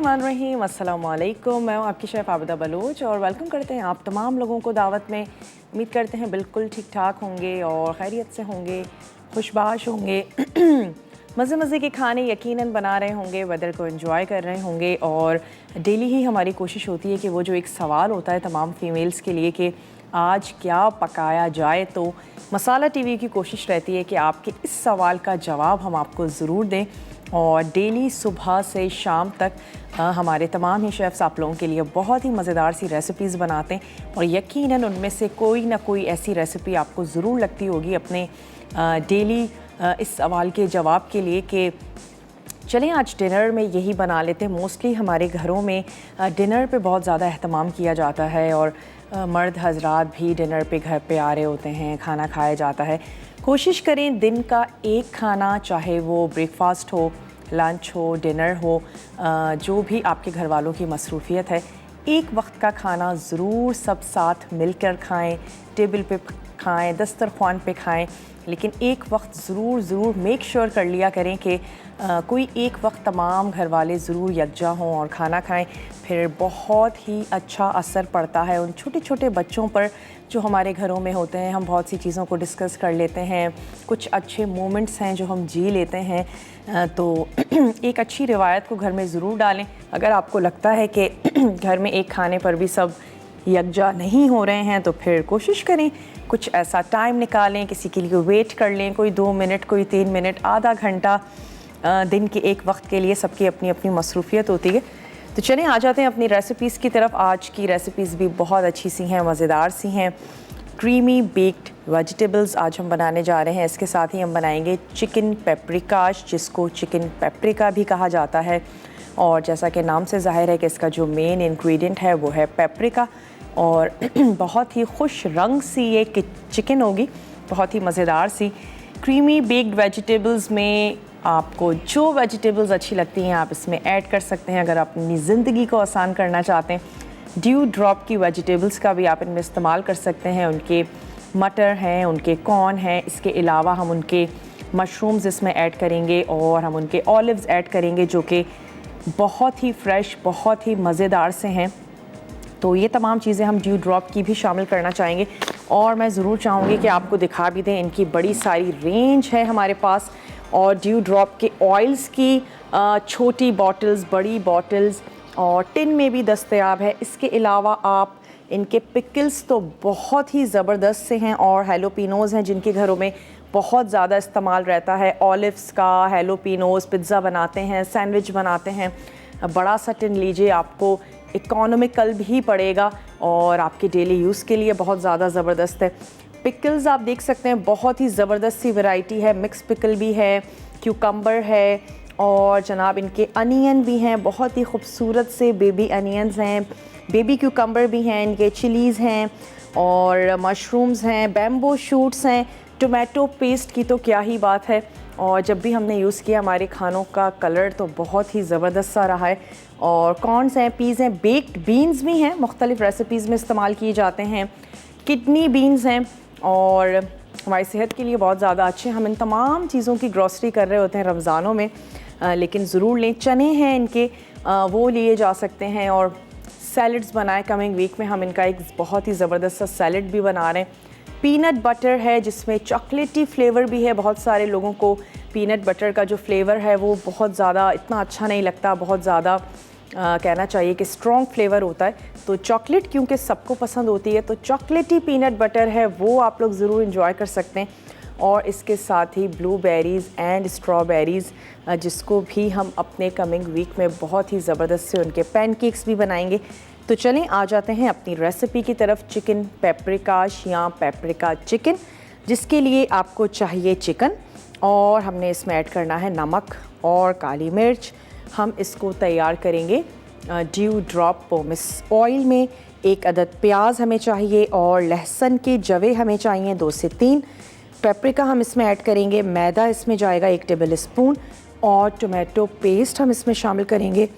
बिस्मिल्लाहिर्रहमानिर्रहीम, अस्सलाम वालेकुम। मैं हूँ आपकी शेफ़ आबिदा बलोच और वेलकम करते हैं आप तमाम लोगों को दावत में। उम्मीद करते हैं बिल्कुल ठीक ठाक होंगे और खैरियत से होंगे, खुशबाश होंगे, मज़े मज़े के खाने यकीनन बना रहे होंगे, वेदर को एंजॉय कर रहे होंगे। और डेली ही हमारी कोशिश होती है कि वो जो एक सवाल होता है तमाम फ़ीमेल्स के लिए कि आज क्या पकाया जाए, तो मसाला टीवी की कोशिश रहती है कि आपके इस सवाल का जवाब हम आपको ज़रूर दें। और डेली सुबह से शाम तक हमारे तमाम ही शेफ़्स आप लोगों के लिए बहुत ही मज़ेदार सी रेसिपीज़ बनाते हैं और यकीनन उनमें से कोई ना कोई ऐसी रेसिपी आपको ज़रूर लगती होगी अपने डेली इस सवाल के जवाब के लिए कि चलें आज डिनर में यही बना लेते हैं। मोस्टली हमारे घरों में डिनर पे बहुत ज़्यादा अहतमाम किया जाता है और मर्द हजरात भी डिनर पे घर पे आ रहे होते हैं, खाना खाया जाता है। कोशिश करें दिन का एक खाना, चाहे वो ब्रेकफास्ट हो, लंच हो, डिनर हो, जो भी आपके घर वालों की मसरूफ़ियत है, एक वक्त का खाना ज़रूर सब साथ मिलकर खाएं, टेबल पे खाएं, दस्तरखान पे खाएं, लेकिन एक वक्त ज़रूर मेक श्योर कर लिया करें कि कोई एक वक्त तमाम घर वाले ज़रूर यकजा हों और खाना खाएं। फिर बहुत ही अच्छा असर पड़ता है उन छोटे छोटे बच्चों पर जो हमारे घरों में होते हैं। हम बहुत सी चीज़ों को डिस्कस कर लेते हैं, कुछ अच्छे मोमेंट्स हैं जो हम जी लेते हैं। तो एक अच्छी रिवायत को घर में ज़रूर डालें। अगर आपको लगता है कि घर में एक खाने पर भी सब यकजा नहीं हो रहे हैं तो फिर कोशिश करें कुछ ऐसा टाइम निकालें, किसी के लिए वेट कर लें, कोई 2 मिनट, कोई 3 मिनट, आधा घंटा दिन के एक वक्त के लिए। सबकी अपनी अपनी मसरूफ़ियत होती है। तो चलें आ जाते हैं अपनी रेसिपीज़ की तरफ। आज की रेसिपीज़ भी बहुत अच्छी सी हैं, मज़ेदार सी हैं। क्रीमी बेक्ड वेजिटेबल्स आज हम बनाने जा रहे हैं। इसके साथ ही हम बनाएंगे चिकन पेपरिकाश, जिसको चिकन पेपरिका भी कहा जाता है। और जैसा कि नाम से ज़ाहिर है कि इसका जो मेन इंग्रेडिएंट है वो है पेपरिका। और बहुत ही खुश रंग सी ये चिकन होगी, बहुत ही मज़ेदार सी। क्रीमी बेक्ड वेजिटेबल्स में आपको जो वेजिटेबल्स अच्छी लगती हैं आप इसमें ऐड कर सकते हैं। अगर आप अपनी ज़िंदगी को आसान करना चाहते हैं, ड्यू ड्रॉप की वेजिटेबल्स का भी आप इनमें इस्तेमाल कर सकते हैं। उनके मटर हैं, उनके कॉर्न हैं, इसके अलावा हम उनके मशरूम्स इसमें ऐड करेंगे और हम उनके ऑलिव्स ऐड करेंगे जो कि बहुत ही फ्रेश, बहुत ही मज़ेदार से हैं। तो ये तमाम चीज़ें हम ड्यू ड्रॉप की भी शामिल करना चाहेंगे। और मैं ज़रूर चाहूँगी कि आपको दिखा भी दें, इनकी बड़ी सारी रेंज है हमारे पास। और ड्यू ड्रॉप के ऑयल्स की छोटी बॉटल्स, बड़ी बॉटल्स और टिन में भी दस्तयाब है। इसके अलावा आप इनके पिकल्स तो बहुत ही ज़बरदस्त से हैं और हेलोपिनोज़ हैं जिनके घरों में बहुत ज़्यादा इस्तेमाल रहता है। ऑलिव्स का हेलोपिनोज़, पिज़्ज़ा बनाते हैं, सैंडविच बनाते हैं। बड़ा सा टिन लीजिए, आपको इकोनॉमिकल भी पड़ेगा और आपके डेली यूज़ के लिए बहुत ज़्यादा ज़बरदस्त है। पिकल्स आप देख सकते हैं, बहुत ही ज़बरदस्त सी वैरायटी है। मिक्स पिकल भी है, क्यूकम्बर है और जनाब इनके अनियन भी हैं, बहुत ही खूबसूरत से बेबी अनियंस हैं, बेबी क्यूकम्बर भी हैं, इनके चिलीज़ हैं और मशरूम्स हैं, बैम्बो शूट्स हैं। टोमेटो पेस्ट की तो क्या ही बात है। और जब भी हमने यूज़ किया हमारे खानों का कलर तो बहुत ही ज़बरदस्त सा रहा है। और कॉर्नस हैं, पीज़ हैं, बेक्ड बीन्स भी हैं, मुख्तलिफ़ रेसिपीज़ में इस्तेमाल किए जाते हैं। किडनी बीन्स हैं और हमारी सेहत के लिए बहुत ज़्यादा अच्छे। हम इन तमाम चीज़ों की ग्रॉसरी कर रहे होते हैं रमज़ानों में, लेकिन ज़रूर लें। चने हैं इनके, वो लिए जा सकते हैं। और सैलड्स बनाए, कमिंग वीक में हम इनका एक बहुत ही ज़बरदस्त सा सैलड भी बना रहे हैं। पीनट बटर है जिसमें चॉकलेटी फ्लेवर भी है। बहुत सारे लोगों को पीनट बटर का जो फ्लेवर है वो बहुत ज़्यादा इतना अच्छा नहीं लगता, बहुत ज़्यादा कहना चाहिए कि स्ट्रॉन्ग फ्लेवर होता है। तो चॉकलेट क्योंकि सबको पसंद होती है तो चॉकलेटी पीनट बटर है वो आप लोग ज़रूर इंजॉय कर सकते हैं। और इसके साथ ही ब्लूबेरीज़ एंड स्ट्रॉबेरीज़, जिसको भी हम अपने कमिंग वीक में बहुत ही ज़बरदस्त से उनके पैनकेक्स भी बनाएंगे। तो चलें आ जाते हैं अपनी रेसिपी की तरफ। चिकन पेपरिकाश या पेपरिका चिकन, जिसके लिए आपको चाहिए चिकन और हमने इसमें ऐड करना है नमक और काली मिर्च। हम इसको तैयार करेंगे ड्यू ड्रॉप पोमिस ऑयल में। 1 अदद प्याज हमें चाहिए और लहसुन के जवे हमें चाहिए 2 से 3। पेपरिका हम इसमें ऐड करेंगे, मैदा इसमें जाएगा 1 टेबल स्पून और टोमेटो पेस्ट हम इसमें शामिल करेंगे।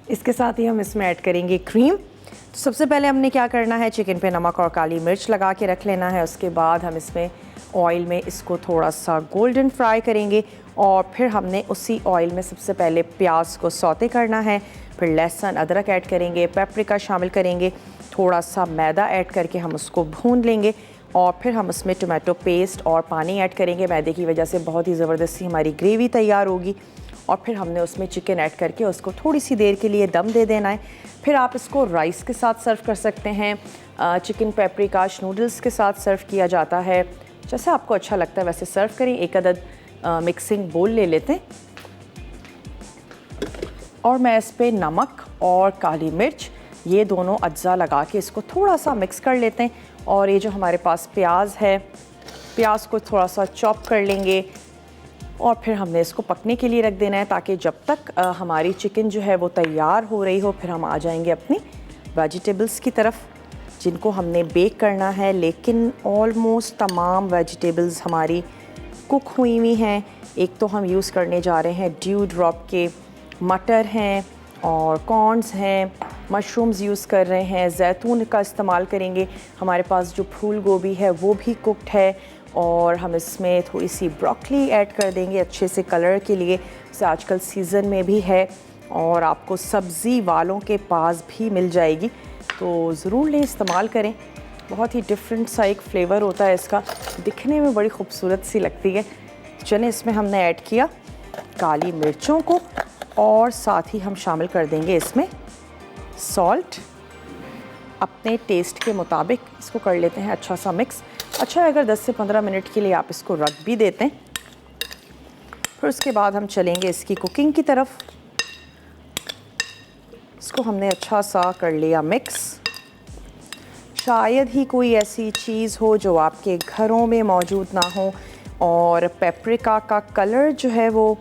इसके साथ ही हम इसमें ऐड करेंगे क्रीम। तो सबसे पहले हमने क्या करना है, चिकन पे नमक और काली मिर्च लगा के रख लेना है। उसके बाद हम इसमें ऑयल में इसको थोड़ा सा गोल्डन फ्राई करेंगे और फिर हमने उसी ऑयल में सबसे पहले प्याज को सौते करना है, फिर लहसुन अदरक ऐड करेंगे, पेपरिका शामिल करेंगे, थोड़ा सा मैदा ऐड करके हम उसको भून लेंगे और फिर हम उसमें टोमेटो पेस्ट और पानी ऐड करेंगे। मैदे की वजह से बहुत ही ज़बरदस्ती हमारी ग्रेवी तैयार होगी और फिर हमने उसमें चिकन ऐड करके उसको थोड़ी सी देर के लिए दम दे देना है। फिर आप इसको राइस के साथ सर्व कर सकते हैं, चिकन पेपरिकाश नूडल्स के साथ सर्व किया जाता है, जैसे आपको अच्छा लगता है वैसे सर्व करें। एक अदद मिक्सिंग बोल ले लेते हैं और मैं इस पर नमक और काली मिर्च ये दोनों अज्जा लगा के इसको थोड़ा सा मिक्स कर लेते हैं। और ये जो हमारे पास प्याज है, प्याज को थोड़ा सा चॉप कर लेंगे और फिर हमने इसको पकने के लिए रख देना है, ताकि जब तक हमारी चिकन जो है वो तैयार हो रही हो फिर हम आ जाएंगे अपनी वेजिटेबल्स की तरफ जिनको हमने बेक करना है। लेकिन ऑलमोस्ट तमाम वेजिटेबल्स हमारी कुक हुई हुई हैं। एक तो हम यूज़ करने जा रहे हैं ड्यू ड्रॉप के मटर हैं और कॉर्न्स हैं, मशरूम्स यूज़ कर रहे हैं, जैतून का इस्तेमाल करेंगे। हमारे पास जो फूल गोभी है वो भी कुक्ड है और हम इसमें थोड़ी सी ब्रोकली ऐड कर देंगे अच्छे से कलर के लिए, जैसे आजकल सीज़न में भी है और आपको सब्ज़ी वालों के पास भी मिल जाएगी, तो ज़रूर लें, इस्तेमाल करें। बहुत ही डिफरेंट सा एक फ्लेवर होता है इसका, दिखने में बड़ी खूबसूरत सी लगती है। चलें, इसमें हमने ऐड किया काली मिर्चों को और साथ ही हम शामिल कर देंगे इसमें सॉल्ट अपने टेस्ट के मुताबिक। इसको कर लेते हैं अच्छा सा मिक्स। अच्छा है अगर 10 से 15 मिनट के लिए आप इसको रख भी देते हैं। फिर उसके बाद हम चलेंगे इसकी कुकिंग की तरफ। इसको हमने अच्छा सा कर लिया मिक्स। शायद ही कोई ऐसी चीज़ हो जो आपके घरों में मौजूद ना हो। और पेपरिका का कलर जो है वो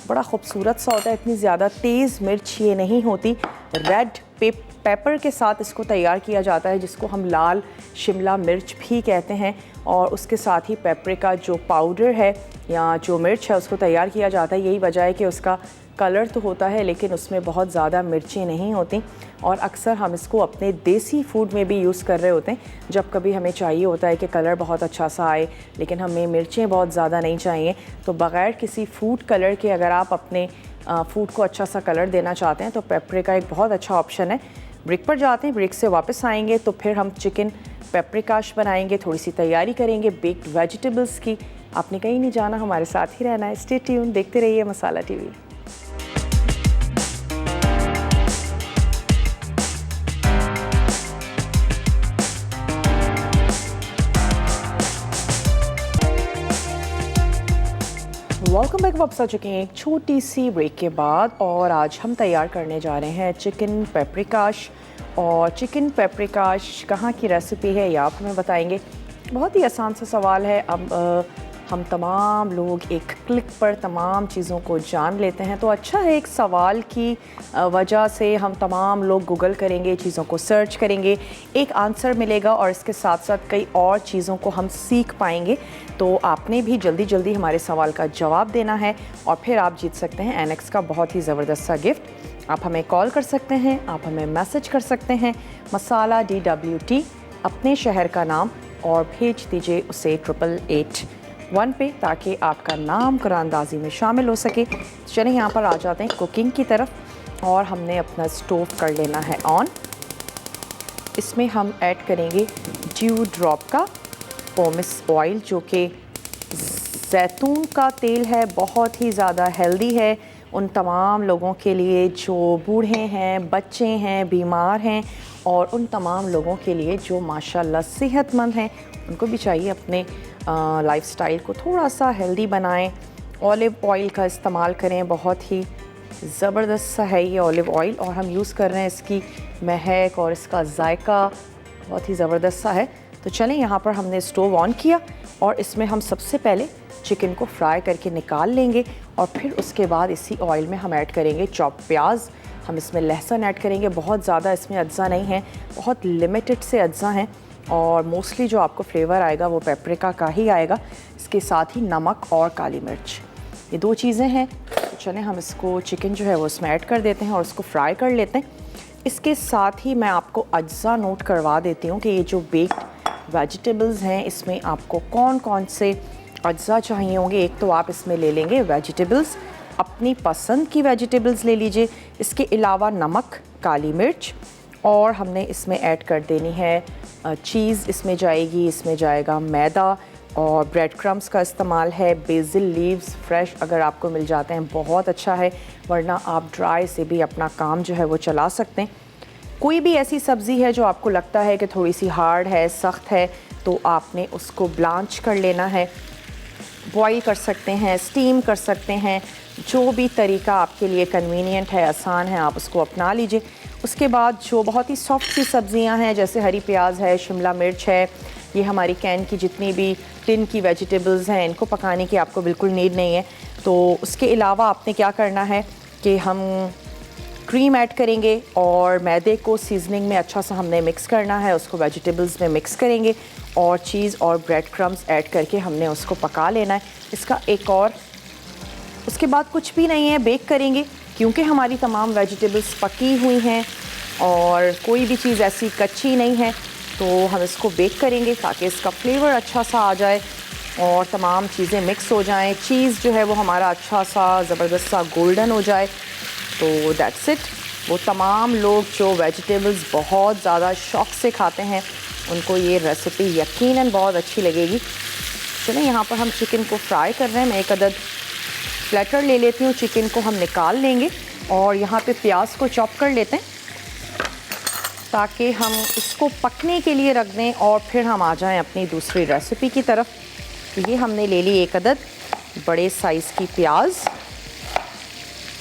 बड़ा खूबसूरत सा होता है, इतनी ज़्यादा तेज़ मिर्च ये नहीं होती। रेड पेपर के साथ इसको तैयार किया जाता है, जिसको हम लाल शिमला मिर्च भी कहते हैं। और उसके साथ ही पेपरिका जो पाउडर है या जो मिर्च है उसको तैयार किया जाता है। यही वजह है कि उसका कलर तो होता है लेकिन उसमें बहुत ज़्यादा मिर्चें नहीं होती। और अक्सर हम इसको अपने देसी फूड में भी यूज़ कर रहे होते हैं, जब कभी हमें चाहिए होता है कि कलर बहुत अच्छा सा आए लेकिन हमें मिर्चें बहुत ज़्यादा नहीं चाहिए, तो बग़ैर किसी फूड कलर के अगर आप अपने फूड को अच्छा सा कलर देना चाहते हैं तो पेपरिका एक बहुत अच्छा ऑप्शन है। ब्रेक पर जाते हैं, ब्रेक से वापस आएंगे तो फिर हम चिकन पेपरिकाश बनाएंगे, थोड़ी सी तैयारी करेंगे बेक्ड वेजिटेबल्स की। आपने कहीं नहीं जाना, हमारे साथ ही रहना है। स्टे ट्यून, देखते रहिए मसाला टीवी। Welcome back. वापस आ चुके हैं एक छोटी सी ब्रेक के बाद और आज हम तैयार करने जा रहे हैं चिकन पेपरिकाश। और चिकन पेपरिकाश कहाँ की रेसिपी है ये आप हमें बताएंगे। बहुत ही आसान सा सवाल है। अब हम तमाम लोग एक क्लिक पर तमाम चीज़ों को जान लेते हैं, तो अच्छा है एक सवाल की वजह से हम तमाम लोग गूगल करेंगे, चीज़ों को सर्च करेंगे, एक आंसर मिलेगा और इसके साथ साथ कई और चीज़ों को हम सीख पाएंगे। तो आपने भी जल्दी जल्दी हमारे सवाल का जवाब देना है और फिर आप जीत सकते हैं एनेक्स का बहुत ही ज़बरदस्त सा गिफ्ट। आप हमें कॉल कर सकते हैं, आप हमें मैसेज कर सकते हैं, मसाला DWT अपने शहर का नाम और भेज दीजिए उसे 8881 पे, ताकि आपका नाम कुरानंदाजी में शामिल हो सके। चलिए यहाँ पर आ जाते हैं कुकिंग की तरफ और हमने अपना स्टोव कर लेना है ऑन। इसमें हम ऐड करेंगे ड्यू ड्रॉप का पोमिस ऑयल, जो कि जैतून का तेल है, बहुत ही ज़्यादा हेल्दी है उन तमाम लोगों के लिए जो बूढ़े हैं, बच्चे हैं, बीमार हैं और उन तमाम लोगों के लिए जो माशाल्लाह सेहतमंद हैं। उनको भी चाहिए अपने लाइफस्टाइल को थोड़ा सा हेल्दी बनाएं। ऑलिव ऑयल का इस्तेमाल करें, बहुत ही ज़बरदस्त सा है ये ऑलिव ऑयल और हम यूज़ कर रहे हैं। इसकी महक और इसका जायका बहुत ही ज़बरदस्त सा है। तो चलें, यहाँ पर हमने स्टोव ऑन किया और इसमें हम सबसे पहले चिकन को फ्राई करके निकाल लेंगे और फिर उसके बाद इसी ऑयल में हम ऐड करेंगे चॉप प्याज। हम इसमें लहसुन ऐड करेंगे, बहुत ज़्यादा इसमें अज्जा नहीं है, बहुत लिमिटेड से अज्जा हैं और मोस्टली जो आपको फ्लेवर आएगा वो पेपरिका का ही आएगा। इसके साथ ही नमक और काली मिर्च, ये दो चीज़ें हैं। तो चलें हम इसको चिकन जो है वो इसमें ऐड कर देते हैं और इसको फ्राई कर लेते हैं। इसके साथ ही मैं आपको अज्जा नोट करवा देती हूँ कि ये जो बेक्ड वेजिटेबल्स हैं, इसमें आपको कौन कौन से अज्जा चाहिए होंगे। एक तो आप इसमें ले लेंगे वेजिटेबल्स, अपनी पसंद की वेजिटेबल्स ले लीजिए। इसके अलावा नमक, काली मिर्च, और हमने इसमें ऐड कर देनी है चीज़ इसमें जाएगी, इसमें जाएगा मैदा, और ब्रेड क्रम्स का इस्तेमाल है। बेसिल लीव्स फ्रेश अगर आपको मिल जाते हैं बहुत अच्छा है, वरना आप ड्राई से भी अपना काम जो है वो चला सकते हैं। कोई भी ऐसी सब्ज़ी है जो आपको लगता है कि थोड़ी सी हार्ड है, सख्त है, तो आपने उसको ब्लांच कर लेना है। बॉईल कर सकते हैं, स्टीम कर सकते हैं, जो भी तरीका आपके लिए कन्वीनियंट है, आसान है, आप उसको अपना लीजिए। उसके बाद जो बहुत ही सॉफ्ट सी सब्ज़ियां हैं जैसे हरी प्याज है, शिमला मिर्च है, ये हमारी कैन की जितनी भी टिन की वेजिटेबल्स हैं, इनको पकाने की आपको बिल्कुल नीड नहीं है। तो उसके अलावा आपने क्या करना है कि हम क्रीम ऐड करेंगे और मैदे को सीजनिंग में अच्छा सा हमने मिक्स करना है, उसको वेजिटेबल्स में मिक्स करेंगे और चीज़ और ब्रेड क्रम्स ऐड करके हमने उसको पका लेना है। इसका एक और उसके बाद कुछ भी नहीं है, बेक करेंगे, क्योंकि हमारी तमाम वेजिटेबल्स पकी हुई हैं और कोई भी चीज़ ऐसी कच्ची नहीं है, तो हम इसको बेक करेंगे ताकि इसका फ्लेवर अच्छा सा आ जाए और तमाम चीज़ें मिक्स हो जाएं। चीज़ जो है वो हमारा अच्छा सा ज़बरदस्त सा गोल्डन हो जाए। तो दैट्स इट। वो तमाम लोग जो वेजिटेबल्स बहुत ज़्यादा शौक़ से खाते हैं उनको ये रेसिपी यकीनन बहुत अच्छी लगेगी। चलें, यहाँ पर हम चिकन को फ्राई कर रहे हैं। मैं एक अदद प्लेटर ले लेती हूँ, चिकन को हम निकाल लेंगे और यहाँ पे प्याज को चॉप कर लेते हैं ताकि हम इसको पकने के लिए रख दें और फिर हम आ जाएं अपनी दूसरी रेसिपी की तरफ। तो ये हमने ले ली एक अदद बड़े साइज़ की प्याज,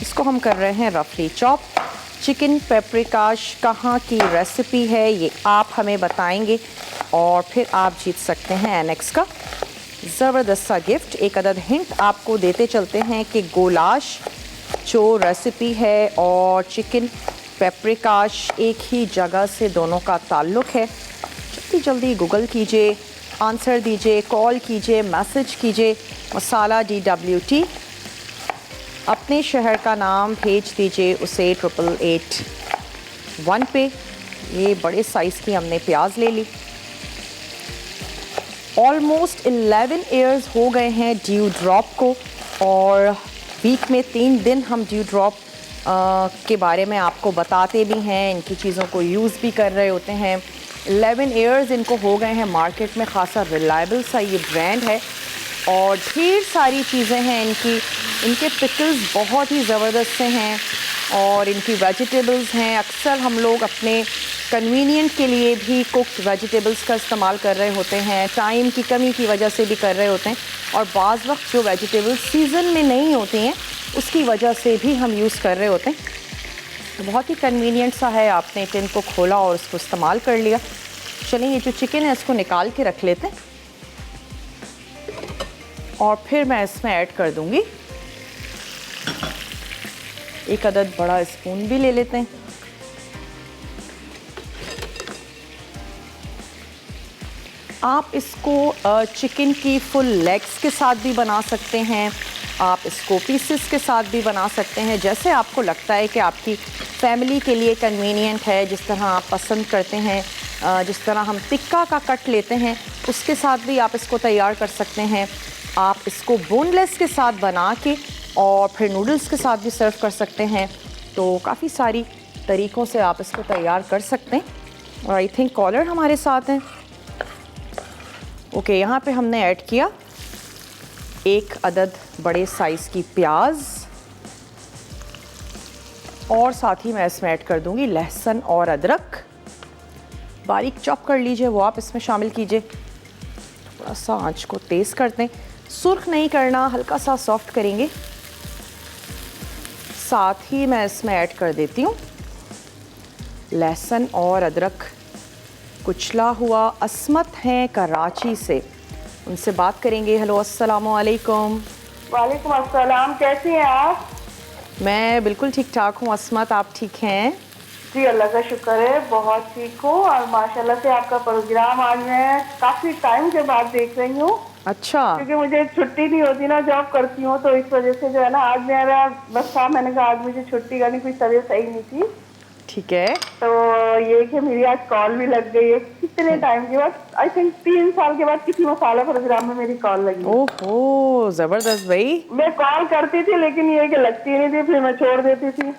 इसको हम कर रहे हैं रफली चॉप। चिकन पेपरिकाश कहाँ की रेसिपी है ये आप हमें बताएंगे और फिर आप जीत सकते हैं एनेक्स का ज़बरदस्त सा गिफ्ट। एक अदद हिंट आपको देते चलते हैं कि गोलाश जो रेसिपी है और चिकन पेपरिकाश एक ही जगह से दोनों का ताल्लुक़ है। जल्दी जल्दी गूगल कीजिए, आंसर दीजिए, कॉल कीजिए, मैसेज कीजिए मसाला DWT, अपने शहर का नाम भेज दीजिए उसे 8881 पे। ये बड़े साइज़ की हमने प्याज ले ली। ऑलमोस्ट 11 ईयर्स हो गए हैं ड्यू ड्रॉप को और वीक में 3 दिन हम ड्यू ड्रॉप के बारे में आपको बताते भी हैं, इनकी चीज़ों को यूज़ भी कर रहे होते हैं। 11 ईयर्स इनको हो गए हैं मार्केट में, ख़ासा रिलायबल सा ये ब्रांड है और ढेर सारी चीज़ें हैं इनकी। इनके पिकल्स बहुत ही ज़बरदस्त से हैं और इनकी वेजिटेबल्स हैं। अक्सर हम लोग अपने कन्वीनियंट के लिए भी कुक्ड वेजिटेबल्स का इस्तेमाल कर रहे होते हैं, टाइम की कमी की वजह से भी कर रहे होते हैं और बाज़ वक्त जो वेजिटेबल्स सीज़न में नहीं होती हैं उसकी वजह से भी हम यूज़ कर रहे होते हैं। तो बहुत ही कन्वीनियंट सा है, आपने टिन को खोला और उसको इस्तेमाल कर लिया। चलिए, ये जो चिकन है इसको निकाल के रख लेते हैं और फिर मैं इसमें ऐड कर दूंगी एक अदद बड़ा स्पून भी ले लेते हैं। आप इसको चिकन की फुल लेग्स के साथ भी बना सकते हैं, आप इसको पीसेस के साथ भी बना सकते हैं, जैसे आपको लगता है कि आपकी फैमिली के लिए कन्वीनियंट है, जिस तरह आप पसंद करते हैं। जिस तरह हम टिक्का का कट लेते हैं उसके साथ भी आप इसको तैयार कर सकते हैं। आप इसको बोनलेस के साथ बना के और फिर नूडल्स के साथ भी सर्व कर सकते हैं। तो काफ़ी सारी तरीक़ों से आप इसको तैयार कर सकते हैं। और आई थिंक कॉलर हमारे साथ हैं। ओके, यहाँ पे हमने ऐड किया एक अदद बड़े साइज़ की प्याज और साथ ही मैं इसमें ऐड कर दूंगी लहसुन और अदरक बारीक चॉप कर लीजिए, वो आप इसमें शामिल कीजिए। थोड़ा सा आंच को तेज़ करते हैं, सुर्ख नहीं करना, हल्का सा सॉफ्ट करेंगे। साथ ही मैं इसमें ऐड कर देती हूँ लहसुन और अदरक कुचला हुआ। अस्मत हैं कराची से, उनसे बात करेंगे। हेलो, अस्सलाम वालेकुम। वालेकुम अस्सलाम, कैसी हैं आप? मैं बिल्कुल ठीक ठाक हूँ अस्मत, आप ठीक हैं? जी अल्लाह का शुक्र है, बहुत ठीक हूँ और माशाल्लाह से आपका प्रोग्राम आज मैं काफ़ी टाइम के बाद देख रही हूँ। अच्छा। क्योंकि मुझे छुट्टी नहीं होती ना, जॉब करती हूँ, तो इस वजह से जो है ना आज मेरा बस था, मैंने कहा आज मुझे छुट्टी करनी, कोई तबीयत सही नहीं थी। ठीक है। तो ये कि मेरी आज कॉल भी लग गई है। इतने टाइम के बाद, आई थिंक 3 साल के बाद किसी मसाला प्रोग्राम में मेरी कॉल लगी। ओहो, जबरदस्त भाई। मैं कॉल करती थी लेकिन ये कि लगती नहीं थी, फिर मैं छोड़ देती थी।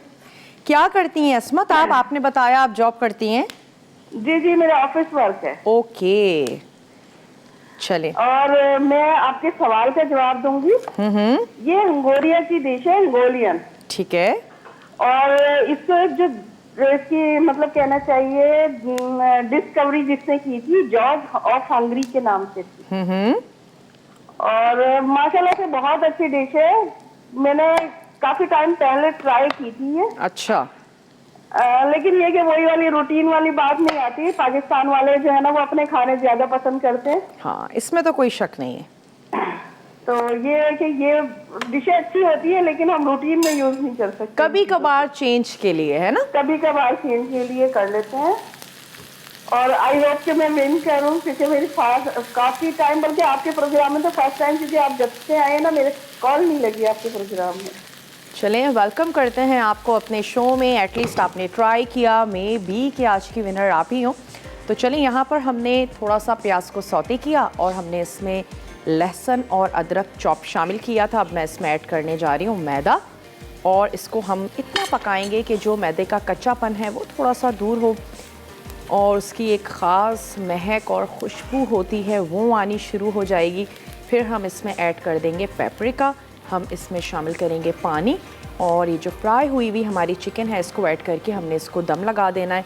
क्या करती हैं अस्मत आप? आपने बताया आप जॉब करती हैं। जी जी, मेरा ऑफिस वर्क है। ओके, चले। और मैं आपके सवाल का जवाब दूंगी। ये हंगोरिया की डिश है, हंगोलियन। ठीक है। और इसको जो इसकी मतलब कहना चाहिए डिस्कवरी जिसने की थी, जॉर्ज ऑफ हंगरी के नाम से थी। और माशाल्लाह से बहुत अच्छी डिश है। मैंने काफी टाइम पहले ट्राई की थी ये। अच्छा। लेकिन ये कि वही वाली रूटीन वाली बात नहीं आती। पाकिस्तान वाले जो है ना, वो अपने खाने ज्यादा पसंद करते हैं। हाँ, इसमें तो कोई शक नहीं है। तो ये है कि ये डिशें अच्छी होती है लेकिन हम रूटीन में यूज नहीं कर सकते। कभी कभार चेंज के लिए, है ना? कभी कभार चेंज के लिए कर लेते हैं। और आई होप कि मैं विन करूं, क्योंकि मेरी काफी टाइम, बल्कि आपके प्रोग्राम में तो फर्स्ट टाइम, क्योंकि आप जब से आए ना मेरे कॉल नहीं लगी आपके प्रोग्राम में। चलें, वेलकम करते हैं आपको अपने शो में। एटलीस्ट आपने ट्राई किया, मे बी कि आज की विनर आप ही हो। तो चलें, यहाँ पर हमने थोड़ा सा प्याज को सौते किया और हमने इसमें लहसुन और अदरक चॉप शामिल किया था। अब मैं इसमें ऐड करने जा रही हूँ मैदा, और इसको हम इतना पकाएंगे कि जो मैदे का कच्चापन है वो थोड़ा सा दूर हो और उसकी एक ख़ास महक और खुशबू होती है वो आनी शुरू हो जाएगी। फिर हम इसमें ऐड कर देंगे पेपरिका, हम इसमें शामिल करेंगे पानी, और ये जो फ्राई हुई हुई हमारी चिकन है इसको ऐड करके हमने इसको दम लगा देना है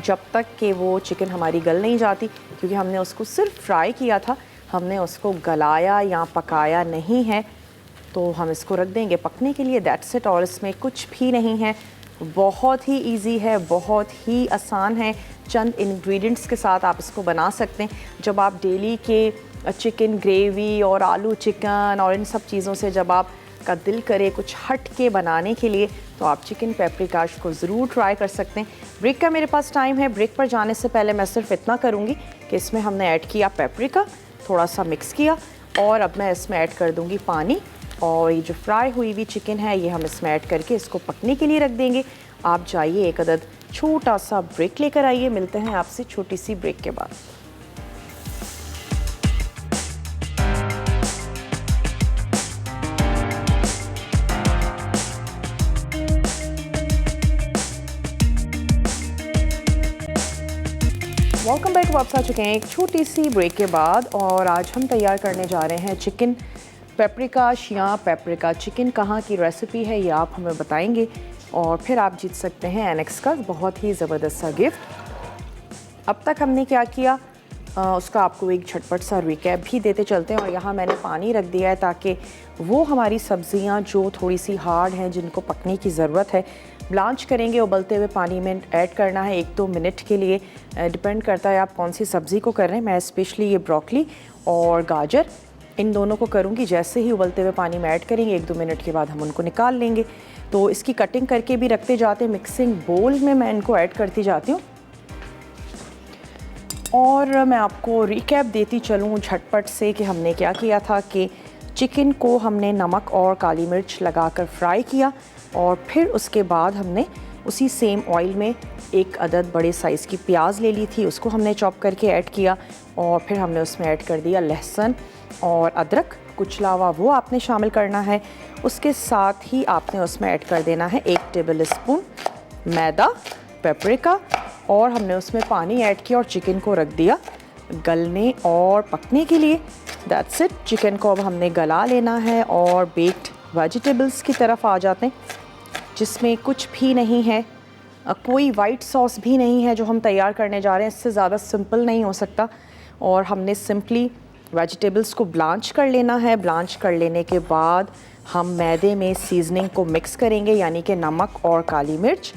जब तक कि वो चिकन हमारी गल नहीं जाती, क्योंकि हमने उसको सिर्फ फ्राई किया था, हमने उसको गलाया या पकाया नहीं है। तो हम इसको रख देंगे पकने के लिए, दैट्स इट। और इसमें कुछ भी नहीं है, बहुत ही इजी है, बहुत ही आसान है। चंद इंग्रेडिएंट्स के साथ आप इसको बना सकते हैं। जब आप डेली के चिकन ग्रेवी और आलू चिकन और इन सब चीज़ों से जब आप का दिल करे कुछ हट के बनाने के लिए, तो आप चिकन पेपरिकाश को ज़रूर ट्राई कर सकते हैं। ब्रेक का मेरे पास टाइम है। ब्रेक पर जाने से पहले मैं सिर्फ इतना करूँगी कि इसमें हमने ऐड किया पेपरिका, थोड़ा सा मिक्स किया, और अब मैं इसमें ऐड कर दूँगी पानी, और ये जो फ्राई हुई हुई चिकन है ये हम इसमें ऐड करके इसको पकने के लिए रख देंगे। आप जाइए, एक अदद छोटा सा ब्रेक लेकर आइए। मिलते हैं आपसे छोटी सी ब्रेक के बाद। Welcome back. वापस आ चुके हैं एक छोटी सी ब्रेक के बाद, और आज हम तैयार करने जा रहे हैं चिकन पेपरिकाश या पेपरिका चिकन। कहाँ की रेसिपी है ये आप हमें बताएंगे, और फिर आप जीत सकते हैं एनेक्स का बहुत ही ज़बरदस्त सा गिफ्ट। अब तक हमने क्या किया उसका आपको एक झटपट सा रिकैप भी देते चलते हैं। और यहाँ मैंने पानी रख दिया है ताकि वो हमारी सब्ज़ियाँ जो थोड़ी सी हार्ड हैं, जिनको पकने की ज़रूरत है, ब्लांच करेंगे। उबलते हुए पानी में ऐड करना है 1-2 मिनट के लिए, डिपेंड करता है आप कौन सी सब्ज़ी को कर रहे हैं। मैं स्पेशली ये ब्रोकली और गाजर, इन दोनों को करूँगी। जैसे ही उबलते हुए पानी में ऐड करेंगे 1-2 मिनट के बाद हम उनको निकाल लेंगे। तो इसकी कटिंग करके भी रखते जाते हैं, मिक्सिंग बोल में मैं इनको ऐड करती जाती हूँ। और मैं आपको रिकैप देती चलूँ झटपट से कि हमने क्या किया था कि चिकन को हमने नमक और काली मिर्च लगाकर फ्राई किया, और फिर उसके बाद हमने उसी सेम ऑयल में एक अदद बड़े साइज़ की प्याज ले ली थी, उसको हमने चॉप करके ऐड किया, और फिर हमने उसमें ऐड कर दिया लहसुन और अदरक कुचला हुआ, वो आपने शामिल करना है। उसके साथ ही आपने उसमें ऐड कर देना है 1 टेबल स्पून मैदा, पेपरिका, और हमने उसमें पानी ऐड किया और चिकन को रख दिया गलने और पकने के लिए। That's it. चिकन को अब हमने गला लेना है और बेक्ड वेजिटेबल्स की तरफ आ जाते हैं, जिसमें कुछ भी नहीं है, कोई वाइट सॉस भी नहीं है जो हम तैयार करने जा रहे हैं। इससे ज़्यादा सिंपल नहीं हो सकता। और हमने सिंपली वेजिटेबल्स को ब्लांच कर लेना है। ब्लांच कर लेने के बाद हम मैदे में सीजनिंग को मिक्स करेंगे, यानी कि नमक और काली मिर्च,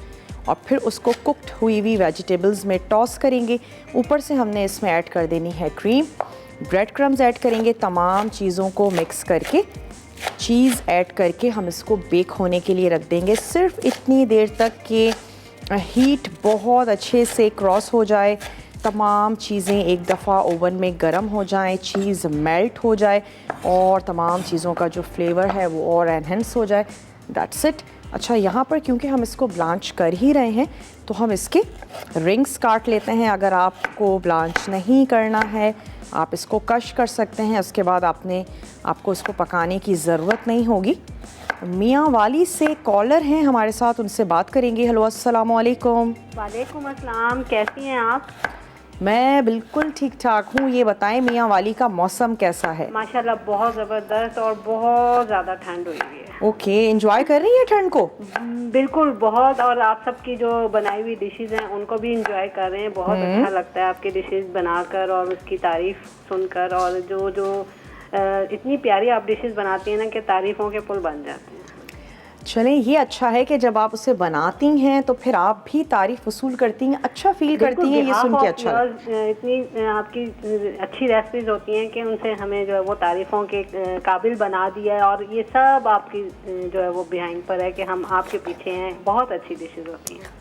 और फिर उसको कुक्ड हुई हुई वेजिटेबल्स में टॉस करेंगे। ऊपर से हमने इसमें ऐड कर देनी है क्रीम, ब्रेड क्रम्स ऐड करेंगे। तमाम चीज़ों को मिक्स करके चीज़ ऐड करके हम इसको बेक होने के लिए रख देंगे, सिर्फ इतनी देर तक कि हीट बहुत अच्छे से क्रॉस हो जाए, तमाम चीज़ें एक दफ़ा ओवन में गर्म हो जाएं, चीज़ मेल्ट हो जाए और तमाम चीज़ों का जो फ्लेवर है वो और एनहेंस हो जाए। That's it. अच्छा, यहाँ पर क्योंकि हम इसको ब्लांच कर ही रहे हैं तो हम इसके रिंग्स काट लेते हैं। अगर आपको ब्लांच नहीं करना है आप इसको कश कर सकते हैं, उसके बाद आपको इसको पकाने की ज़रूरत नहीं होगी। मियाँ वाली से कॉलर हैं हमारे साथ, उनसे बात करेंगे। हेलो, अस्सलाम वालेकुम। वालेकुम अस्सलाम, कैसी हैं आप? मैं बिल्कुल ठीक ठाक हूँ। ये बताएं मियाँ वाली का मौसम कैसा है? माशाल्लाह बहुत ज़बरदस्त और बहुत ज़्यादा ठंड हुई हुई है। ओके, एंजॉय कर रही है ठंड को? बिल्कुल बहुत, और आप सबकी जो बनाई हुई डिशेस हैं उनको भी इंजॉय कर रहे हैं। बहुत अच्छा लगता है आपकी डिशेस बनाकर और उसकी तारीफ सुनकर, और जो इतनी प्यारी आप डिशेस बनाती हैं ना कि तारीफों के पुल बन जाते हैं। चलें, ये अच्छा है कि जब आप उसे बनाती हैं तो फिर आप भी तारीफ वसूल करती हैं, अच्छा फील करती हैं, ये सुन के अच्छा लगता है। इतनी आपकी अच्छी रेसिपीज होती हैं कि उनसे हमें जो है वो तारीफों के काबिल बना दिया है, और ये सब आपकी जो है वो बिहाइंड पर है कि हम आपके पीछे हैं। बहुत अच्छी डिशेज होती हैं।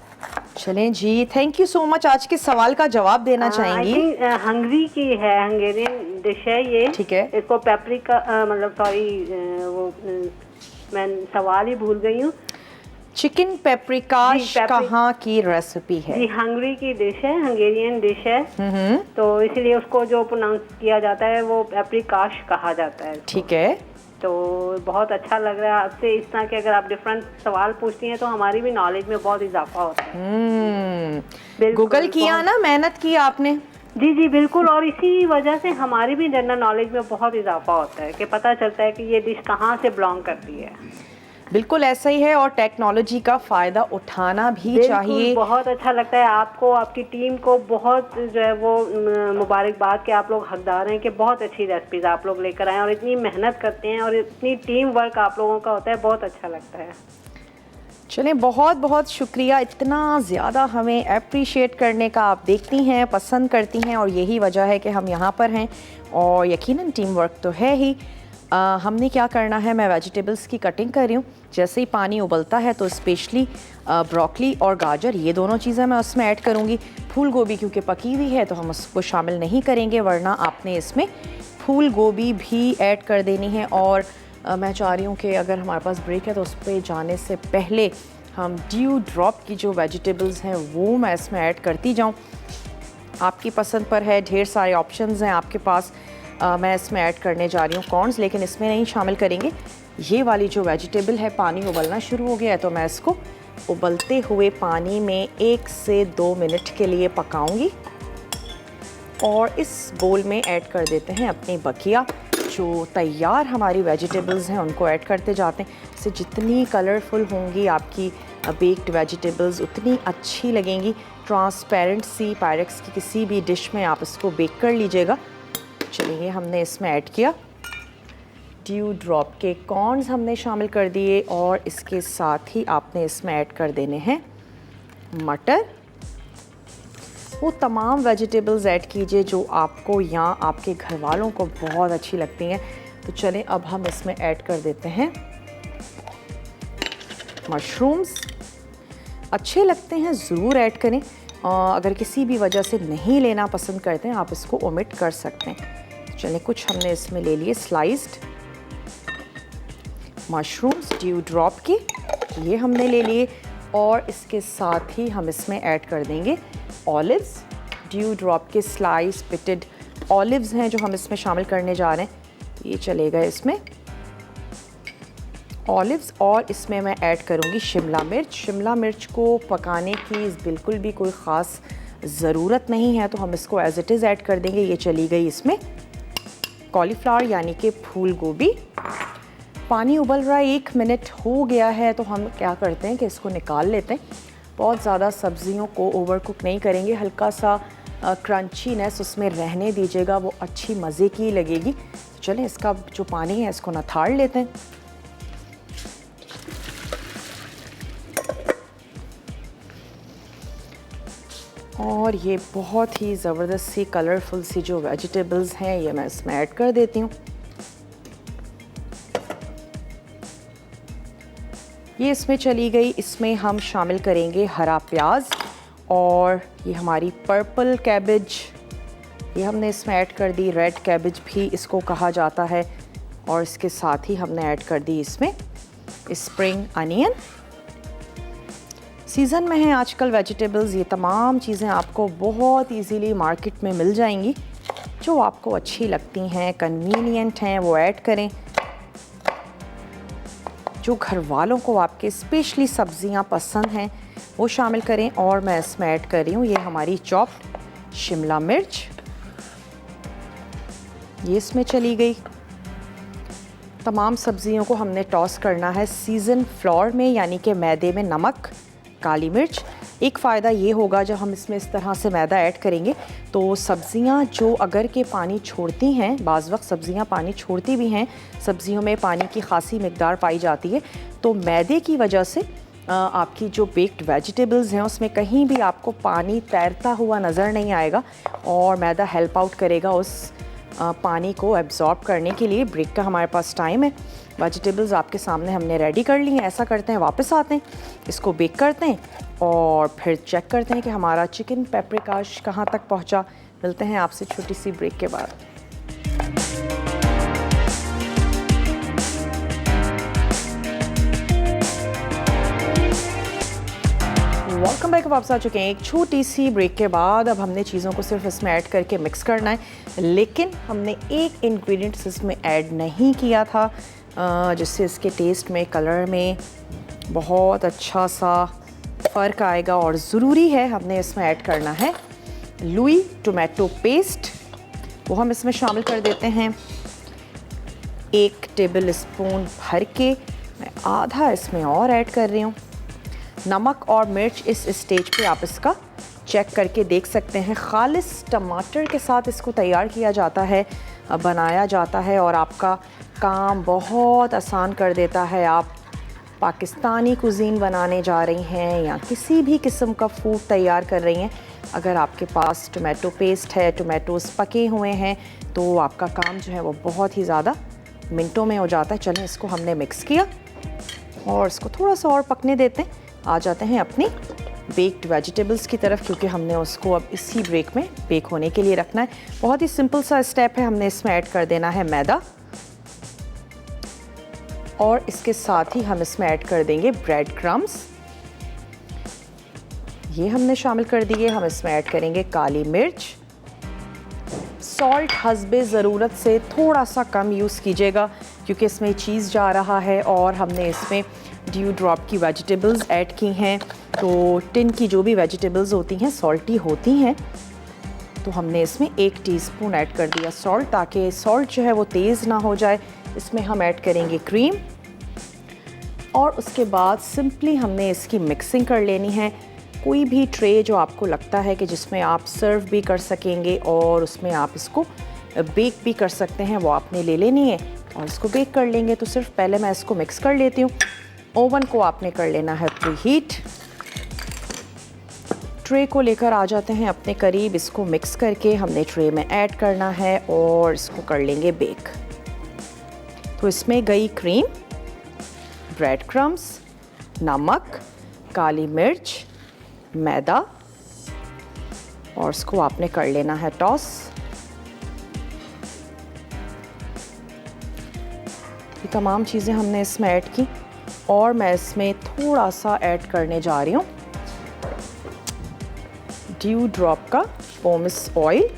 चलें जी, थैंक यू सो मच। आज के सवाल का जवाब देना चाहेंगी? हंगरी की है, हंगेरियन डिश है ये। ठीक है। इसको पेपरिका मतलब सॉरी मैं सवाल ही भूल गई हूँ। चिकन पेपरिकाश कहाँ की रेसिपी है? जी, हंगरी की डिश है, हंगेरियन डिश है। तो इसीलिए उसको जो प्रोनाउंस किया जाता है वो पेपरिकाश कहा जाता है। ठीक है। तो बहुत अच्छा लग रहा है आपसे इस तरह के अगर आप डिफरेंट सवाल पूछती हैं तो हमारी भी नॉलेज में बहुत इजाफा होता है। गूगल किया ना, मेहनत की आपने? जी जी बिल्कुल, और इसी वजह से हमारी भी जनरल नॉलेज में बहुत इजाफा होता है कि पता चलता है कि ये डिश कहाँ से बिलोंग करती है। बिल्कुल ऐसा ही है, और टेक्नोलॉजी का फ़ायदा उठाना भी चाहिए। बहुत अच्छा लगता है आपको, आपकी टीम को बहुत जो है वो मुबारकबाद कि आप लोग हकदार हैं कि बहुत अच्छी रेसिपीज आप लोग लेकर आए और इतनी मेहनत करते हैं और इतनी टीम वर्क आप लोगों का होता है। बहुत अच्छा लगता है। चलें, बहुत बहुत शुक्रिया, इतना ज़्यादा हमें अप्रिशिएट करने का। आप देखती हैं, पसंद करती हैं, और यही वजह है कि हम यहाँ पर हैं, और यकीनन टीम वर्क तो है ही। हमने क्या करना है, मैं वेजिटेबल्स की कटिंग कर रही हूँ। जैसे ही पानी उबलता है तो स्पेशली ब्रोकली और गाजर, ये दोनों चीज़ें मैं उसमें ऐड करूँगी। फूल गोभी क्योंकि पकी हुई है तो हम उसको शामिल नहीं करेंगे, वरना आपने इसमें फूल गोभी भी ऐड कर देनी है। और मैं चाह रही हूँ कि अगर हमारे पास ब्रेक है तो उस पर जाने से पहले हम ड्यू ड्रॉप की जो वेजिटेबल्स हैं वो मैं इसमें ऐड करती जाऊँ। आपकी पसंद पर है, ढेर सारे ऑप्शंस हैं आपके पास। मैं इसमें ऐड करने जा रही हूँ कॉर्न्स, लेकिन इसमें नहीं शामिल करेंगे। ये वाली जो वेजिटेबल है, पानी उबलना शुरू हो गया है तो मैं इसको उबलते हुए पानी में 1 से 2 मिनट के लिए पकाऊंगी। और इस बोल में ऐड कर देते हैं अपनी बकिया। जो तैयार हमारी वेजिटेबल्स हैं उनको ऐड करते जाते हैं। इससे जितनी कलरफुल होंगी आपकी बेक्ड वेजिटेबल्स उतनी अच्छी लगेंगी। ट्रांसपेरेंट सी पायरेक्स की किसी भी डिश में आप इसको बेक कर लीजिएगा। चलिए, हमने इसमें ऐड किया ड्यू ड्रॉप के कॉर्न्स हमने शामिल कर दिए, और इसके साथ ही आपने इसमें ऐड कर देने हैं मटर। वो तमाम वेजिटेबल्स ऐड कीजिए जो आपको या आपके घर वालों को बहुत अच्छी लगती हैं। तो चलें, अब हम इसमें ऐड कर देते हैं मशरूम्स। अच्छे लगते हैं, ज़रूर ऐड करें। अगर किसी भी वजह से नहीं लेना पसंद करते हैं आप इसको ओमिट कर सकते हैं। चलें, कुछ हमने इसमें ले लिए स्लाइस्ड मशरूम्स ड्यू ड्रॉप के, ये हमने ले लिए। और इसके साथ ही हम इसमें ऐड कर देंगे ऑलिव्स। ड्यू ड्रॉप के स्लाइस पिटेड ऑलिव्स हैं जो हम इसमें शामिल करने जा रहे हैं। ये चलेगा इसमें ऑलिव्स, और इसमें मैं ऐड करूँगी शिमला मिर्च। शिमला मिर्च को पकाने की बिल्कुल भी कोई ख़ास ज़रूरत नहीं है, तो हम इसको एज इट इज़ ऐड कर देंगे। ये चली गई इसमें कॉलीफ्लावर यानी कि फूल गोभी। पानी उबल रहा है, 1 मिनट हो गया है, तो हम क्या करते हैं कि इसको निकाल लेते हैं। बहुत ज़्यादा सब्जियों को ओवर कुक नहीं करेंगे, हल्का सा क्रंचीनेस उसमें रहने दीजिएगा, वो अच्छी मज़े की लगेगी। तो चलें, इसका जो पानी है इसको नथाड़ लेते हैं। और ये बहुत ही ज़बरदस्त सी कलरफुल सी जो वेजिटेबल्स हैं ये मैं इसमें ऐड कर देती हूँ। ये इसमें चली गई। इसमें हम शामिल करेंगे हरा प्याज, और ये हमारी पर्पल कैबेज, ये हमने इसमें ऐड कर दी। रेड कैबेज भी इसको कहा जाता है। और इसके साथ ही हमने ऐड कर दी इसमें स्प्रिंग अनियन। सीज़न में है आजकल वेजिटेबल्स, ये तमाम चीज़ें आपको बहुत इजीली मार्केट में मिल जाएंगी। जो आपको अच्छी लगती हैं, कन्वीनियंट हैं, वो ऐड करें। जो घर वालों को आपके स्पेशली सब्जियां पसंद हैं वो शामिल करें। और मैं इसमें ऐड कर रही हूँ ये हमारी चॉप्ड शिमला मिर्च, ये इसमें चली गई। तमाम सब्जियों को हमने टॉस करना है सीज़न फ्लोर में, यानी कि मैदे में नमक, काली मिर्च। एक फ़ायदा ये होगा जब हम इसमें इस तरह से मैदा ऐड करेंगे तो सब्ज़ियाँ जो अगर के पानी छोड़ती हैं, बाज़ वक्त सब्ज़ियाँ पानी छोड़ती भी हैं, सब्ज़ियों में पानी की खासी मिकदार पाई जाती है, तो मैदे की वजह से आपकी जो बेक्ड वेजिटेबल्स हैं उसमें कहीं भी आपको पानी तैरता हुआ नज़र नहीं आएगा और मैदा हेल्प आउट करेगा उस पानी को एब्जॉर्ब करने के लिए। ब्रेक का हमारे पास टाइम है। वेजिटेबल्स आपके सामने हमने रेडी कर ली हैं। ऐसा करते हैं, वापस आते हैं, इसको बेक करते हैं और फिर चेक करते हैं कि हमारा चिकन पेपरिकाश कहाँ तक पहुँचा। मिलते हैं आपसे छोटी सी ब्रेक के बाद। Welcome back. वापस आ चुके हैं एक छोटी सी ब्रेक के बाद। अब हमने चीज़ों को सिर्फ इसमें ऐड करके मिक्स करना है, लेकिन हमने एक इंग्रेडिएंट इसमें ऐड नहीं किया था जिससे इसके टेस्ट में, कलर में बहुत अच्छा सा फ़र्क आएगा और ज़रूरी है हमने इसमें ऐड करना है लुई टोमेटो पेस्ट। वो हम इसमें शामिल कर देते हैं 1 टेबल स्पून भर के। मैं आधा इसमें और ऐड कर रही हूँ। नमक और मिर्च इस स्टेज पे आप इसका चेक करके देख सकते हैं। खालिस टमाटर के साथ इसको तैयार किया जाता है, बनाया जाता है और आपका काम बहुत आसान कर देता है। आप पाकिस्तानी कुज़ीन बनाने जा रही हैं या किसी भी किस्म का फूड तैयार कर रही हैं, अगर आपके पास टोमेटो पेस्ट है, टोमेटोज़ पके हुए हैं, तो आपका काम जो है वो बहुत ही ज़्यादा मिनटों में हो जाता है। चलें, इसको हमने मिक्स किया और इसको थोड़ा सा और पकने देते हैं। आ जाते हैं अपनी बेक्ड वेजिटेबल्स की तरफ, क्योंकि हमने उसको अब इसी ब्रेक में बेक होने के लिए रखना है। बहुत ही सिंपल सा स्टेप है। हमने इसमें ऐड कर देना है मैदा और इसके साथ ही हम इसमें ऐड कर देंगे ब्रेड क्रम्स। ये हमने शामिल कर दिए। हम इसमें ऐड करेंगे काली मिर्च। सॉल्ट हस्बे ज़रूरत से थोड़ा सा कम यूज़ कीजिएगा, क्योंकि इसमें चीज़ जा रहा है और हमने इसमें ड्यू ड्रॉप की वेजिटेबल्स ऐड की हैं। तो टिन की जो भी वेजिटेबल्स होती हैं सॉल्टी होती हैं, तो हमने इसमें 1 टीस्पून ऐड कर दिया सॉल्ट, ताकि सॉल्ट जो है वो तेज़ ना हो जाए। इसमें हम ऐड करेंगे क्रीम और उसके बाद सिंपली हमने इसकी मिक्सिंग कर लेनी है। कोई भी ट्रे जो आपको लगता है कि जिसमें आप सर्व भी कर सकेंगे और उसमें आप इसको बेक भी कर सकते हैं, वो आपने ले लेनी है और इसको बेक कर लेंगे। तो सिर्फ पहले मैं इसको मिक्स कर लेती हूँ। ओवन को आपने कर लेना है प्री हीट। ट्रे को लेकर आ जाते हैं अपने करीब। इसको मिक्स करके हमने ट्रे में ऐड करना है और इसको कर लेंगे बेक। तो इसमें गई क्रीम, ब्रेड क्रम्स, नमक, काली मिर्च, मैदा और इसको आपने कर लेना है टॉस। ये तमाम चीज़ें हमने इसमें ऐड की और मैं इसमें थोड़ा सा ऐड करने जा रही हूँ ड्यू ड्रॉप का पोमेस ऑयल।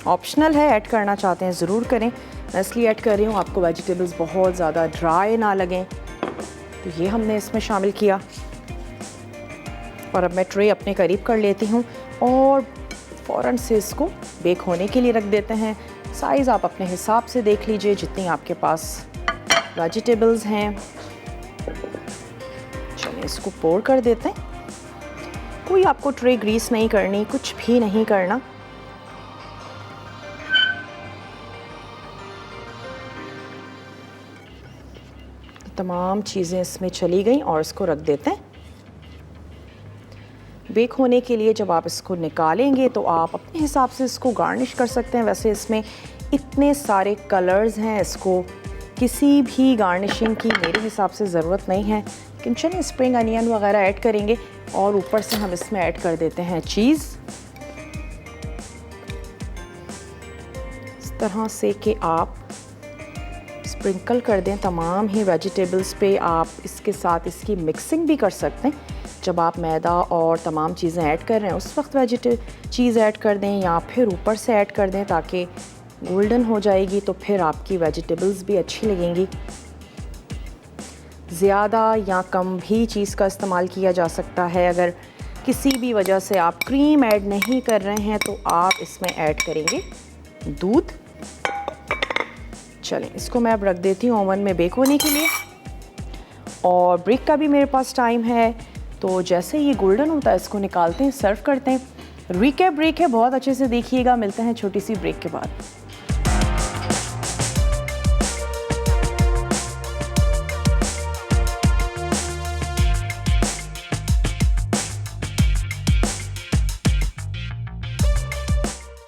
ऑप्शनल है, ऐड करना चाहते हैं ज़रूर करें। मैं इसलिए ऐड कर रही हूँ आपको वेजिटेबल्स बहुत ज़्यादा ड्राई ना लगें, तो ये हमने इसमें शामिल किया। और अब मैं ट्रे अपने करीब कर लेती हूँ और फ़ौरन से इसको बेक होने के लिए रख देते हैं। साइज़ आप अपने हिसाब से देख लीजिए, जितनी आपके पास वेजिटेबल्स हैं। चलिए इसको पोर कर देते हैं। कोई आपको ट्रे ग्रीस नहीं करनी, कुछ भी नहीं करना। तमाम चीज़ें इसमें चली गई और इसको रख देते हैं बेक होने के लिए। जब आप इसको निकालेंगे तो आप अपने हिसाब से इसको गार्निश कर सकते हैं। वैसे इसमें इतने सारे कलर्स हैं, इसको किसी भी गार्निशिंग की मेरे हिसाब से ज़रूरत नहीं है। लेकिन चलिए स्प्रिंग अनियन वगैरह ऐड करेंगे और ऊपर से हम इसमें ऐड कर देते हैं चीज़, इस तरह से कि आप स्प्रिंकल कर दें तमाम ही वेजिटेबल्स पे। आप इसके साथ इसकी मिक्सिंग भी कर सकते हैं। जब आप मैदा और तमाम चीज़ें ऐड कर रहे हैं उस वक्त चीज़ ऐड कर दें या फिर ऊपर से ऐड कर दें ताकि गोल्डन हो जाएगी, तो फिर आपकी वेजिटेबल्स भी अच्छी लगेंगी। ज़्यादा या कम भी चीज़ का इस्तेमाल किया जा सकता है। अगर किसी भी वजह से आप क्रीम ऐड नहीं कर रहे हैं तो आप इसमें ऐड करेंगे दूध। चलें, इसको मैं अब रख देती हूँ ओवन में बेक होने के लिए। और ब्रेक का भी मेरे पास टाइम है, तो जैसे ये गोल्डन होता है इसको निकालते हैं, सर्व करते हैं। रिकैप ब्रेक है, बहुत अच्छे से देखिएगा। मिलते हैं छोटी सी ब्रेक के बाद।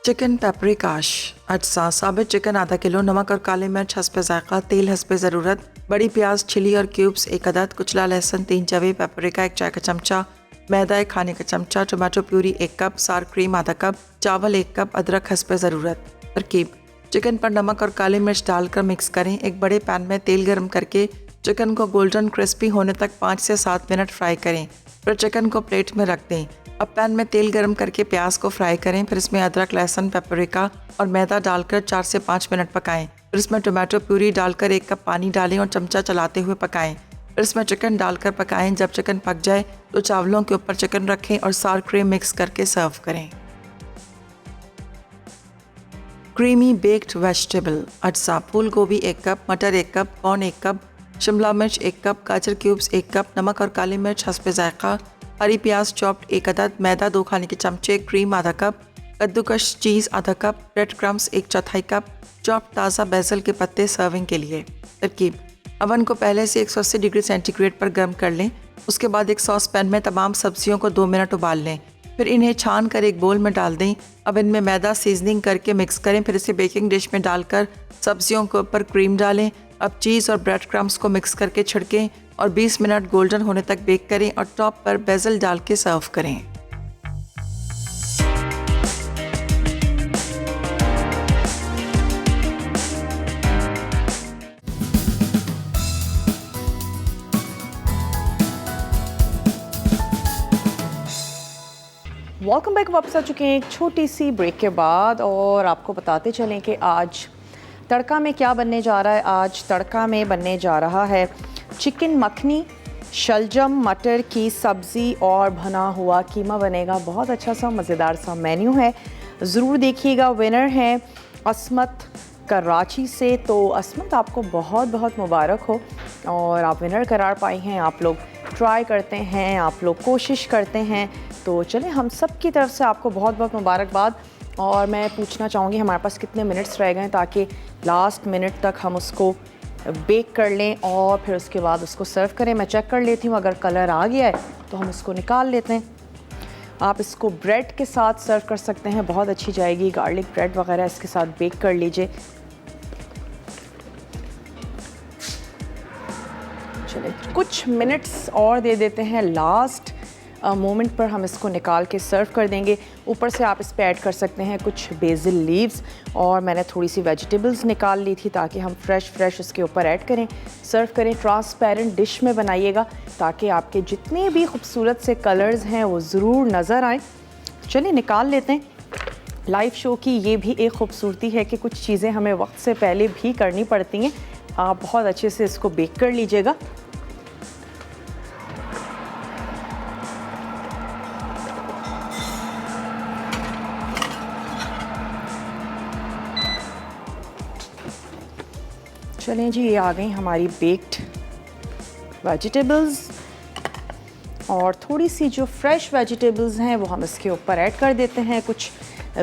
चिकन पेपरिकाश अज्जा: साबित चिकन आधा किलो, नमक और काली मिर्च हस्बे ज़ायक़ा, तेल हस्बे ज़रूरत, बड़ी प्याज छिली और क्यूब्स 1 अदद, कुचला लहसुन 3 जवे, पेपरिका 1 चाय का चमचा, मैदा 1 खाने का चमचा, टमाटो प्यूरी 1 कप, सार क्रीम आधा कप, चावल 1 कप, अदरक हस्बे ज़रूरत। तरकीब: चिकन पर नमक और काली मिर्च डालकर मिक्स करें। एक बड़े पैन में तेल गर्म करके चिकन को गोल्डन क्रिस्पी होने तक 5 से 7 मिनट फ्राई करें। फिर चिकन को प्लेट में रख दें। अब पैन में तेल गर्म करके प्याज को फ्राई करें। फिर इसमें अदरक, लहसुन, पेपरिका और मैदा डालकर 4 से 5 मिनट पकाएं। फिर इसमें टमाटो प्यूरी डालकर 1 कप पानी डालें और चमचा चलाते हुए पकाएं। फिर इसमें चिकन डालकर पकाएं। जब चिकन पक जाए तो चावलों के ऊपर चिकन रखें और सार क्रीम मिक्स करके सर्व करें। क्रीमी बेक्ड वेजिटेबल अज्जा: फूल गोभी 1 कप, मटर 1 कप, कॉर्न 1 कप, शिमला मिर्च 1 कप, गाजर क्यूब्स 1 कप, नमक और काली मिर्च हस्बे ज़ायक़ा, हरी प्याज चॉप्ड 1 अदद, मैदा 2 खाने के चमचे, क्रीम आधा कप, कद्दूकश चीज़ आधा cup, bread crumbs 1/4 cup, chopped ताज़ा बेसल के पत्ते सर्विंग के लिए। तरकीब: अवन को पहले से 180 डिग्री सेंटीग्रेड पर गर्म कर लें। उसके बाद एक सॉस पैन में तमाम सब्जियों को 2 मिनट उबाल लें। फिर इन्हें छान कर एक बोल में डाल दें। अब इनमें मैदा सीजनिंग करके मिक्स करें। फिर इसे बेकिंग डिश में डालकर सब्जियों के ऊपर क्रीम डालें। अब चीज़ और ब्रेड क्रम्स को मिक्स करके छिड़कें और 20 मिनट गोल्डन होने तक बेक करें और टॉप पर बेसल डाल के सर्व करें। Welcome back. वापस आ चुके हैं एक छोटी सी ब्रेक के बाद और आपको बताते चलें कि आज तड़का में क्या बनने जा रहा है। आज तड़का में बनने जा रहा है चिकन मखनी, शलजम, मटर की सब्ज़ी और भुना हुआ कीमा बनेगा। बहुत अच्छा सा मज़ेदार सा मेन्यू है, ज़रूर देखिएगा। विनर है असमत कराची से, तो असमत आपको बहुत बहुत मुबारक हो और आप विनर करार पाई हैं। आप लोग ट्राई करते हैं, आप लोग कोशिश करते हैं, तो चलें हम सब की तरफ से आपको बहुत बहुत मुबारकबाद। और मैं पूछना चाहूँगी हमारे पास कितने मिनट्स रह गए हैं ताकि लास्ट मिनट तक हम उसको बेक कर लें और फिर उसके बाद उसको सर्व करें। मैं चेक कर लेती हूँ, अगर कलर आ गया है तो हम उसको निकाल लेते हैं। आप इसको ब्रेड के साथ सर्व कर सकते हैं, बहुत अच्छी जाएगी। गार्लिक ब्रेड वगैरह इसके साथ बेक कर लीजिए। चलिए कुछ मिनट्स और दे देते हैं, लास्ट मोमेंट पर हम इसको निकाल के सर्व कर देंगे। ऊपर से आप इस पे ऐड कर सकते हैं कुछ बेसिल लीव्स और मैंने थोड़ी सी वेजिटेबल्स निकाल ली थी ताकि हम फ्रेश उसके ऊपर ऐड करें, सर्व करें। ट्रांसपेरेंट डिश में बनाइएगा ताकि आपके जितने भी खूबसूरत से कलर्स हैं वो ज़रूर नज़र आए। चलिए निकाल लेते हैं। लाइव शो की ये भी एक खूबसूरती है कि कुछ चीज़ें हमें वक्त से पहले भी करनी पड़ती हैं। आप बहुत अच्छे से इसको बेक कर लीजिएगा। चलें जी, ये आ गई हमारी बेक्ड वेजिटेबल्स और थोड़ी सी जो फ्रेश वेजिटेबल्स हैं वो हम इसके ऊपर ऐड कर देते हैं। कुछ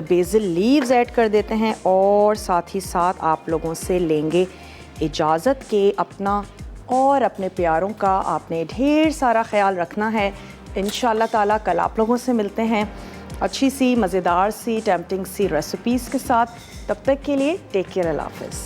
बेसिल लीव्स ऐड कर देते हैं और साथ ही साथ आप लोगों से लेंगे इजाज़त के अपना और अपने प्यारों का आपने ढेर सारा ख्याल रखना है। इंशाल्लाह ताला कल आप लोगों से मिलते हैं अच्छी सी मज़ेदार सी टेम्पटिंग सी रेसिपीज़ के साथ। तब तक के लिए टेक केयर, अल्लाह हाफ़िज़।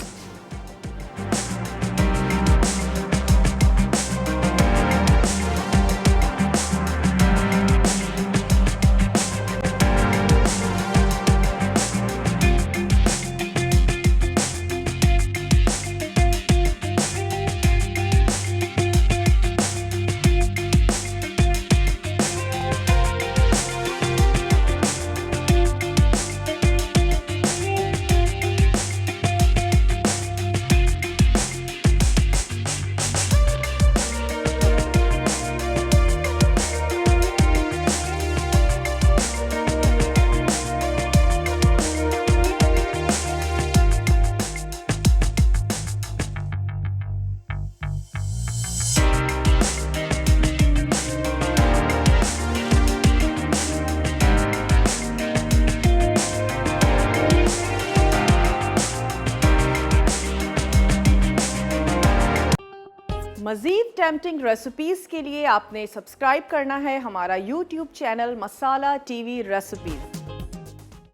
मज़ीद टेम्पटिंग रेसिपीज़ के लिए आपने सब्सक्राइब करना है हमारा YouTube चैनल मसाला TV रेसिपीज़।